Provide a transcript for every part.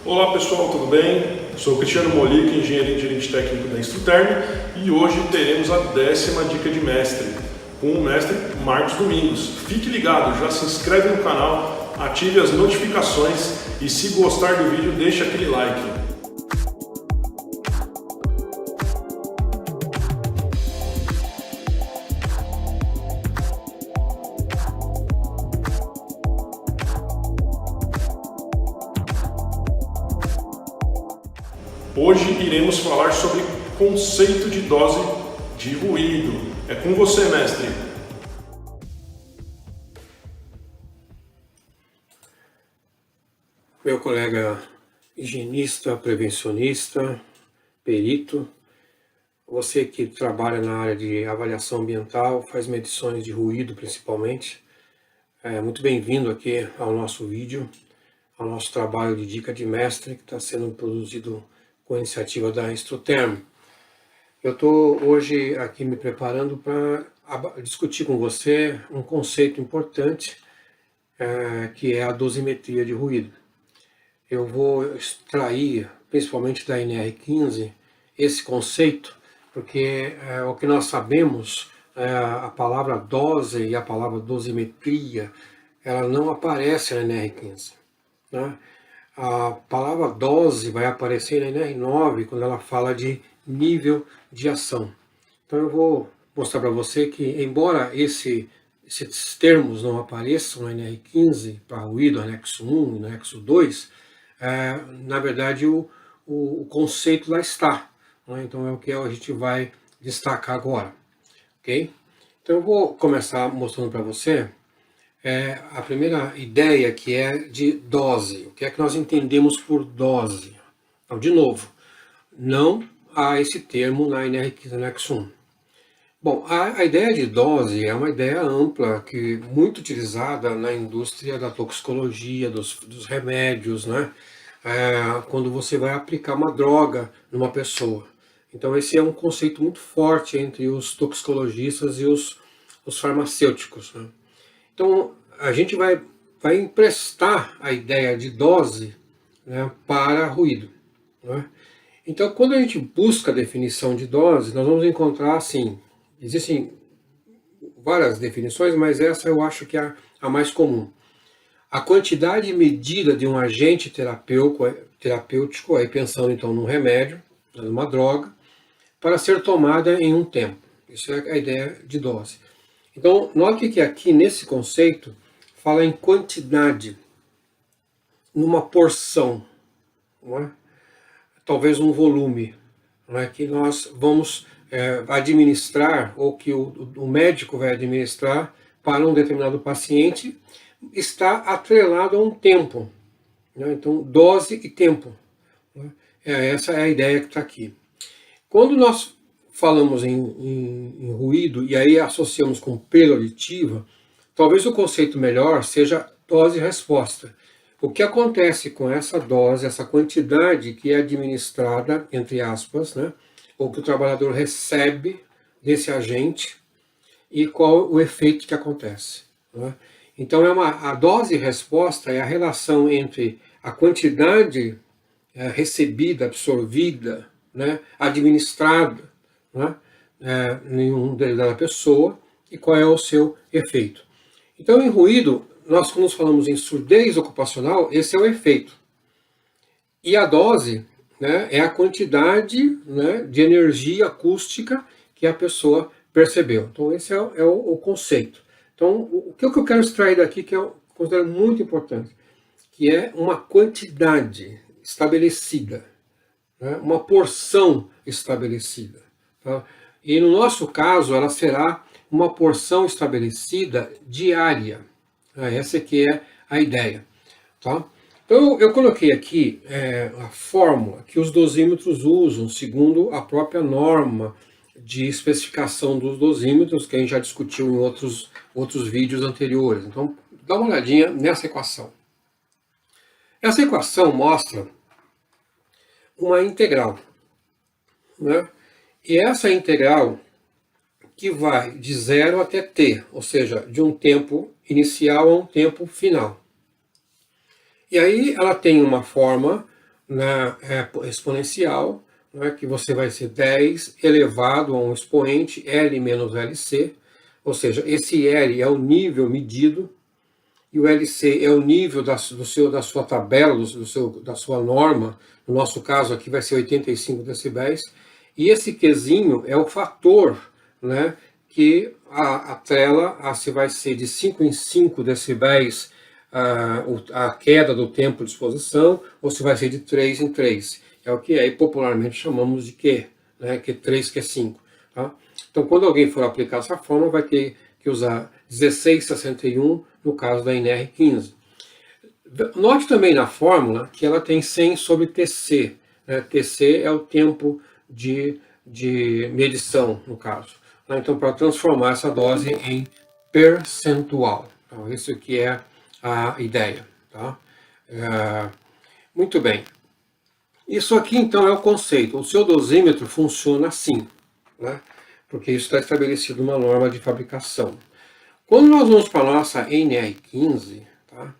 Olá pessoal, tudo bem? Sou o Cristiano Molica, engenheiro e gerente técnico da Instruterm, e hoje teremos a 10ª dica de mestre, com o mestre Marcos Domingos. Fique ligado, já se inscreve no canal, ative as notificações e se gostar do vídeo, deixe aquele like. Hoje iremos falar sobre conceito de dose de ruído. É com você, mestre. Meu colega higienista, prevencionista, perito, você que trabalha na área de avaliação ambiental, faz medições de ruído principalmente, é muito bem-vindo aqui ao nosso vídeo, ao nosso trabalho de dica de mestre que está sendo produzido com a iniciativa da Instruterm. Eu estou hoje aqui me preparando para discutir com você um conceito importante, que é a dosimetria de ruído. Eu vou extrair, principalmente da NR15, esse conceito, porque o que nós sabemos, a palavra dose e a palavra dosimetria, ela não aparece na NR15. Né? A palavra dose vai aparecer na NR9, quando ela fala de nível de ação. Então eu vou mostrar para você que, embora esses termos não apareçam na NR15, para ruído, anexo 1 e no anexo 2, na verdade o conceito lá está. Né? Então é o que a gente vai destacar agora. Ok? Então eu vou começar mostrando para você a primeira ideia, que é de dose. O que é que nós entendemos por dose? Então, de novo, não há esse termo na NR15 anexo 1. Bom, a ideia de dose é uma ideia ampla, muito utilizada na indústria da toxicologia, dos remédios, né? Quando você vai aplicar uma droga numa pessoa. Então esse é um conceito muito forte entre os toxicologistas e os farmacêuticos, né? Então a gente vai emprestar a ideia de dose, né, para ruído, né? Então quando a gente busca a definição de dose, nós vamos encontrar assim, existem várias definições, mas essa eu acho que é a mais comum. A quantidade medida de um agente terapêutico, aí pensando então num remédio, numa droga, para ser tomada em um tempo. Isso é a ideia de dose. Então, note que aqui nesse conceito fala em quantidade, numa porção, não é? Talvez um volume, não é? Que nós vamos administrar, ou que o médico vai administrar para um determinado paciente, está atrelado a um tempo. Né? Então, dose e tempo. Né? Essa é a ideia que está aqui. Quando nós falamos em ruído, e aí associamos com perda auditiva, talvez o conceito melhor seja dose e resposta. O que acontece com essa dose, essa quantidade que é administrada, entre aspas, né? Ou que o trabalhador recebe desse agente, e qual o efeito que acontece. Né? Então a dose e resposta é a relação entre a quantidade recebida, absorvida, né, administrada, né, em um determinada pessoa, e qual é o seu efeito. Então em ruído, nós quando falamos em surdez ocupacional, esse é o efeito. E a dose, né, é a quantidade, né, de energia acústica que a pessoa percebeu. Então esse é o conceito. Então o que eu quero extrair daqui, que eu considero muito importante, que é uma quantidade estabelecida, né, uma porção estabelecida. Tá? E no nosso caso ela será uma porção estabelecida diária. Essa que é a ideia. Tá? Então eu coloquei aqui a fórmula que os dosímetros usam, segundo a própria norma de especificação dos dosímetros, que a gente já discutiu em outros vídeos anteriores. Então, dá uma olhadinha nessa equação. Essa equação mostra uma integral, né? E essa integral que vai de 0 até t, ou seja, de um tempo inicial a um tempo final. E aí ela tem uma forma exponencial, né, que você vai ser 10 elevado a um expoente L menos LC, ou seja, esse L é o nível medido, e o LC é o nível da sua tabela, da sua norma, no nosso caso aqui vai ser 85 decibéis, e esse Qzinho é o fator, né, que atrela se vai ser de 5 em 5 decibéis a queda do tempo de exposição, ou se vai ser de 3 em 3. É o que aí popularmente chamamos de Q, né, Q3, Q5. Tá? Então, quando alguém for aplicar essa fórmula, vai ter que usar 1661 no caso da NR15. Note também na fórmula que ela tem 100 sobre TC. Né? TC é o tempo de medição, no caso. Então, para transformar essa dose em percentual. Então, isso aqui é a ideia. Tá? Muito bem. Isso aqui, então, é o conceito. O seu dosímetro funciona assim, né? Porque isso está estabelecido numa norma de fabricação. Quando nós vamos para a nossa NR15, tá?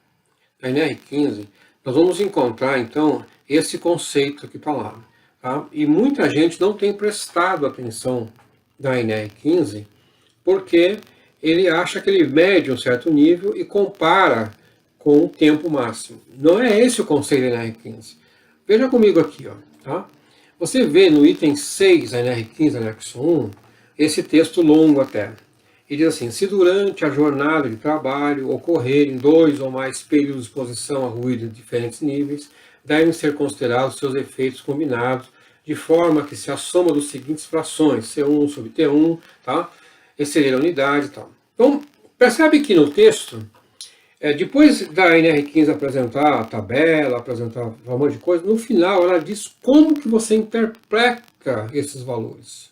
A NR15, nós vamos encontrar, então, esse conceito que está lá. Tá? E muita gente não tem prestado atenção na NR15, porque ele acha que ele mede um certo nível e compara com o tempo máximo. Não é esse o conceito da NR15. Veja comigo aqui, ó, tá? Você vê no item 6 da NR15, anexo 1, esse texto longo até. E diz assim: se durante a jornada de trabalho ocorrerem 2 ou mais períodos de exposição a ruído de diferentes níveis, devem ser considerados seus efeitos combinados, de forma que se a soma dos seguintes frações, C1 sobre T1, tá? Exceder a unidade e tal. Então, percebe que no texto, depois da NR15 apresentar a tabela, apresentar um monte de coisa, no final ela diz como que você interpreta esses valores.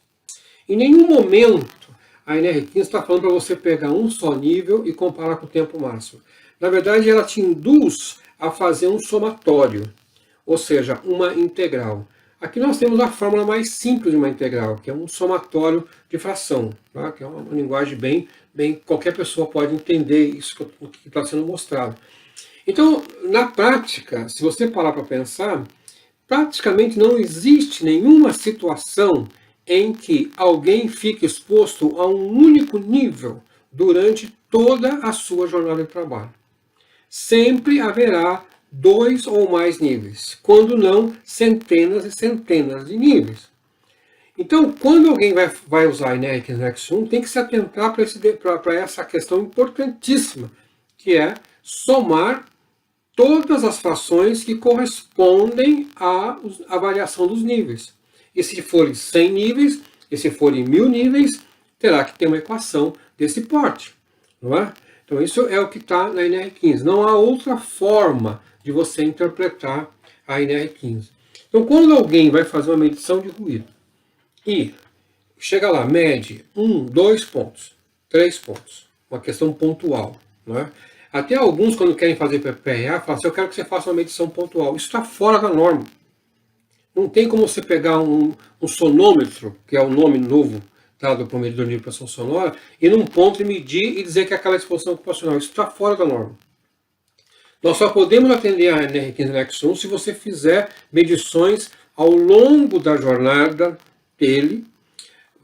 Em nenhum momento a NR15 está falando para você pegar um só nível e comparar com o tempo máximo. Na verdade, ela te induz a fazer um somatório, ou seja, uma integral. Aqui nós temos a fórmula mais simples de uma integral, que é um somatório de fração, tá? Que é uma linguagem bem qualquer pessoa pode entender isso que está sendo mostrado. Então, na prática, se você parar para pensar, praticamente não existe nenhuma situação em que alguém fique exposto a um único nível durante toda a sua jornada de trabalho. Sempre haverá 2 ou mais níveis, quando não centenas e centenas de níveis. Então, quando alguém vai usar a NR15 anexo 1, tem que se atentar para essa questão importantíssima, que é somar todas as frações que correspondem à variação dos níveis. E se forem 100 níveis, e se forem 1000 níveis, terá que ter uma equação desse porte, não é? Então isso é o que está na NR15. Não há outra forma de você interpretar a NR15. Então quando alguém vai fazer uma medição de ruído e chega lá, mede 1, 2 pontos, 3 pontos, uma questão pontual, não é? Até alguns, quando querem fazer PPRA, falam assim: eu quero que você faça uma medição pontual. Isso está fora da norma. Não tem como você pegar um sonômetro, que é o nome novo dado para o medidor de pressão sonora, e num ponto medir e dizer que é aquela exposição ocupacional. Isso está fora da norma. Nós só podemos atender a NR15 anexo 1 se você fizer medições ao longo da jornada dele,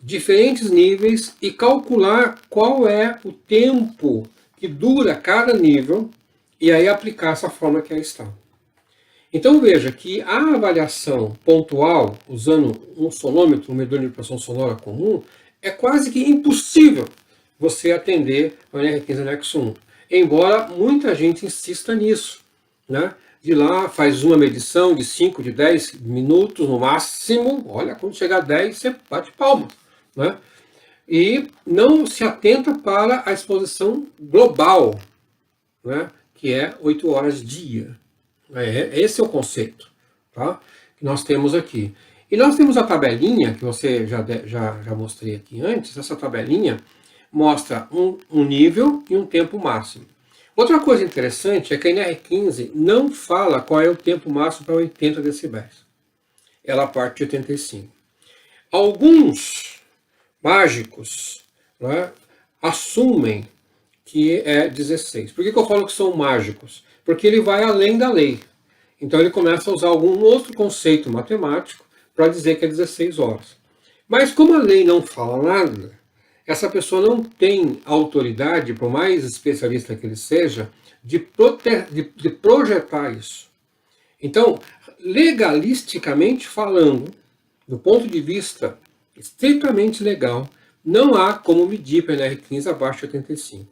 diferentes níveis, e calcular qual é o tempo que dura cada nível, e aí aplicar essa fórmula que aí está. Então veja que a avaliação pontual, usando um sonômetro, um medidor de pressão sonora comum, é quase que impossível você atender ao NR15 anexo 1. Embora muita gente insista nisso, né? De lá faz uma medição de 5, de 10 minutos no máximo, olha, quando chegar a 10 você bate palma, né? E não se atenta para a exposição global, né? Que é 8 horas dia. Esse é o conceito, tá? Que nós temos aqui. E nós temos a tabelinha, que você já mostrei aqui antes. Essa tabelinha mostra um nível e um tempo máximo. Outra coisa interessante é que a NR15 não fala qual é o tempo máximo para 80 decibéis. Ela parte de 85. Alguns mágicos, né, assumem que é 16. Por que eu falo que são mágicos? Porque ele vai além da lei. Então ele começa a usar algum outro conceito matemático para dizer que é 16 horas. Mas como a lei não fala nada, essa pessoa não tem autoridade, por mais especialista que ele seja, de projetar isso. Então, legalisticamente falando, do ponto de vista estritamente legal, não há como medir PNR15 abaixo de 85.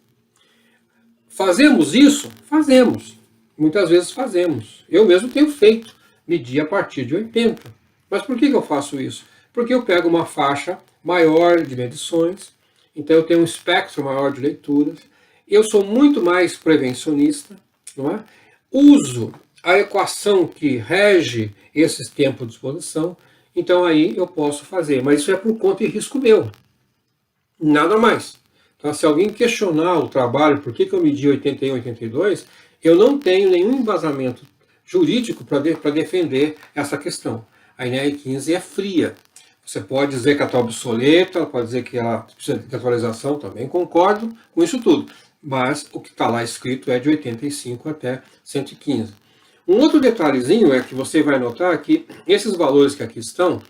Fazemos isso? Fazemos. Muitas vezes fazemos. Eu mesmo tenho feito, medir a partir de 80. Mas por que eu faço isso? Porque eu pego uma faixa maior de medições, então eu tenho um espectro maior de leituras, eu sou muito mais prevencionista, não é? Uso a equação que rege esses tempos de exposição, então aí eu posso fazer, mas isso é por conta e risco meu, nada mais. Então, se alguém questionar o trabalho, por que eu medi 81, 82, eu não tenho nenhum embasamento jurídico para defender essa questão. A NR15 é fria. Você pode dizer que ela está obsoleta, pode dizer que ela precisa de atualização, também concordo com isso tudo. Mas o que está lá escrito é de 85 até 115. Um outro detalhezinho é que você vai notar que esses valores que aqui estão,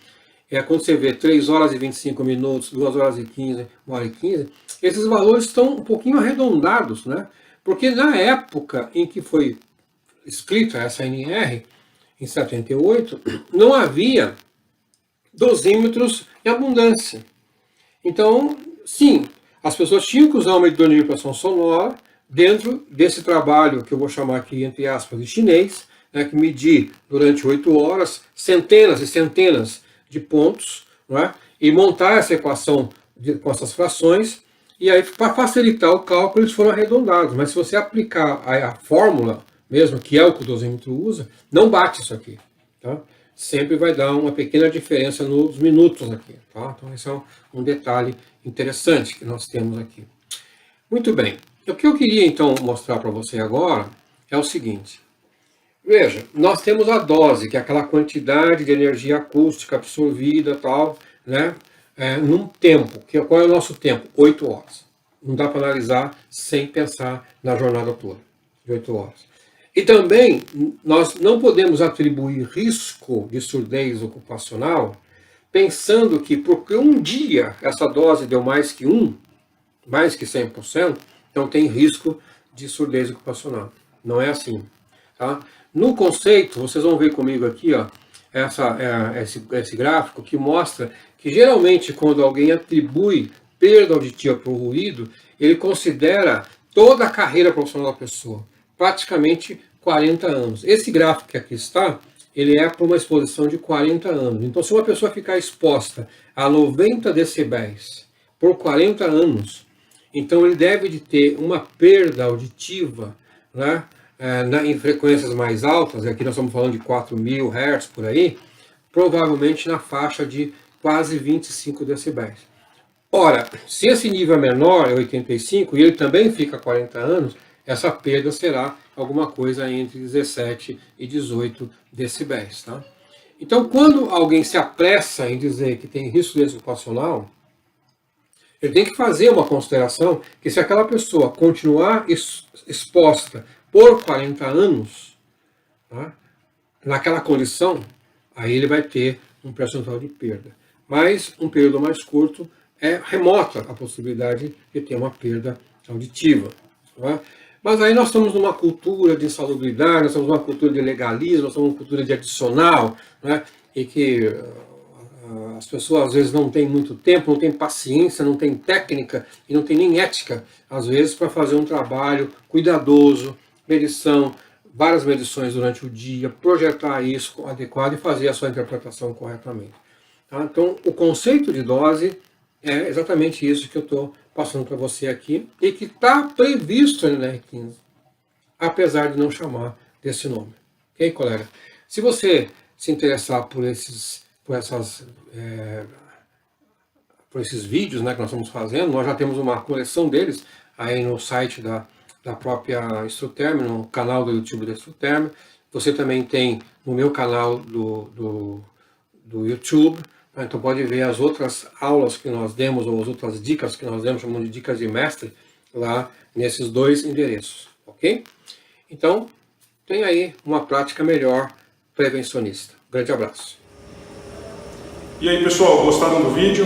quando você vê 3 horas e 25 minutos, 2 horas e 15, 1 hora e 15, esses valores estão um pouquinho arredondados, né? Porque na época em que foi escrita essa NR, em 78, não havia dosímetros em abundância. Então, sim, as pessoas tinham que usar um medidor de vibração sonora dentro desse trabalho, que eu vou chamar aqui, entre aspas, de chinês, né, que medir durante 8 horas centenas e centenas de pontos, não é? E montar essa equação com essas frações, e aí, para facilitar o cálculo, eles foram arredondados. Mas se você aplicar a fórmula mesmo, que é o que o dosímetro usa, não bate isso aqui. Tá? Sempre vai dar uma pequena diferença nos minutos aqui. Tá? Então esse é um detalhe interessante que nós temos aqui. Muito bem. O que eu queria então mostrar para você agora é o seguinte. Veja, nós temos a dose, que é aquela quantidade de energia acústica absorvida, tal, né, num tempo. Qual é o nosso tempo? 8 horas. Não dá para analisar sem pensar na jornada toda, de 8 horas. E também, nós não podemos atribuir risco de surdez ocupacional pensando que, porque um dia essa dose deu mais que 100%, então tem risco de surdez ocupacional. Não é assim. Tá? No conceito, vocês vão ver comigo aqui, ó, esse gráfico que mostra que geralmente quando alguém atribui perda auditiva para o ruído, ele considera toda a carreira profissional da pessoa, praticamente 40 anos. Esse gráfico que aqui está, ele é para uma exposição de 40 anos. Então, se uma pessoa ficar exposta a 90 decibéis por 40 anos, então ele deve de ter uma perda auditiva, né, em frequências mais altas, aqui nós estamos falando de 4.000 Hz por aí, provavelmente na faixa de quase 25 decibéis. Ora, se esse nível é menor, é 85, e ele também fica 40 anos, essa perda será alguma coisa entre 17 e 18 decibéis. Tá? Então, quando alguém se apressa em dizer que tem risco de ocupacional, ele tem que fazer uma consideração que se aquela pessoa continuar exposta por 40 anos, tá, naquela condição, aí ele vai ter um percentual de perda. Mas um período mais curto é remota a possibilidade de ter uma perda auditiva. Tá? Mas aí nós estamos numa cultura de insalubridade, nós estamos numa cultura de legalismo, nós estamos numa cultura de adicional, né, e que as pessoas às vezes não têm muito tempo, não têm paciência, não têm técnica e não têm nem ética, às vezes, para fazer um trabalho cuidadoso, medição, várias medições durante o dia, projetar isso adequado e fazer a sua interpretação corretamente. Tá? Então, o conceito de dose é exatamente isso que eu estou passando para você aqui e que está previsto no NR15, apesar de não chamar desse nome. Ok, colega? Se você se interessar por esses vídeos, né, que nós estamos fazendo, nós já temos uma coleção deles aí no site da própria Instruterm, no canal do YouTube da Instruterm. Você também tem no meu canal do YouTube, né, então pode ver as outras aulas que nós demos, ou as outras dicas que nós demos, chamamos de dicas de mestre, lá nesses 2 endereços, ok? Então, tenha aí uma prática melhor prevencionista. Grande abraço. E aí pessoal, gostaram do vídeo?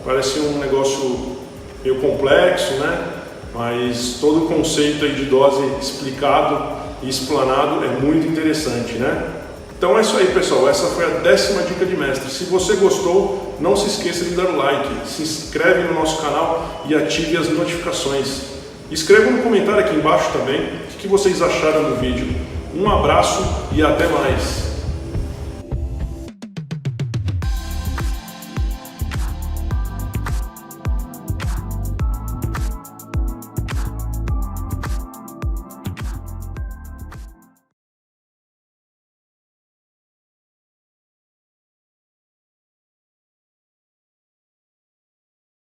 Parece um negócio meio complexo, né? Mas todo o conceito aí de dose explicado e explanado é muito interessante, né? Então é isso aí pessoal, essa foi a 10ª dica de mestre. Se você gostou, não se esqueça de dar o like, se inscreve no nosso canal e ative as notificações. Escreva no comentário aqui embaixo também o que vocês acharam do vídeo. Um abraço e até mais!